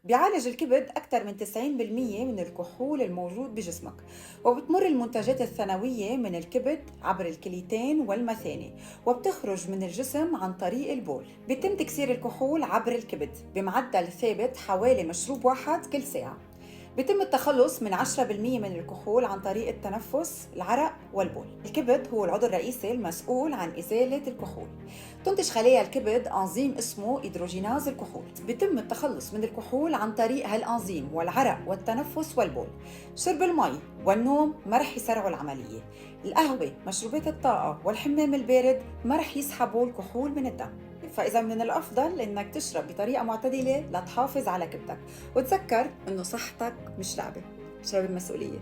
بيعالج الكبد أكثر من 90% من الكحول الموجود بجسمك، وبتمر المنتجات الثانوية من الكبد عبر الكليتين والمثانة، وبتخرج من الجسم عن طريق البول. بيتم تكسير الكحول عبر الكبد بمعدل ثابت حوالي مشروب واحد كل ساعة. بيتم التخلص من 10% من الكحول عن طريق التنفس، العرق والبول. الكبد هو العضو الرئيسي المسؤول عن إزالة الكحول. تنتج خلايا الكبد أنزيم اسمه هيدروجيناز الكحول. بيتم التخلص من الكحول عن طريق هالأنزيم والعرق والتنفس والبول. شرب المي والنوم ما رح يسرعوا العملية. القهوة، مشروبات الطاقة والحمام البارد ما رح يسحبوا الكحول من الدم. فإذا من الأفضل إنك تشرب بطريقة معتدلة لتحافظ على كبدك، وتذكر إنه صحتك مش لعبة. شرب المسؤولية.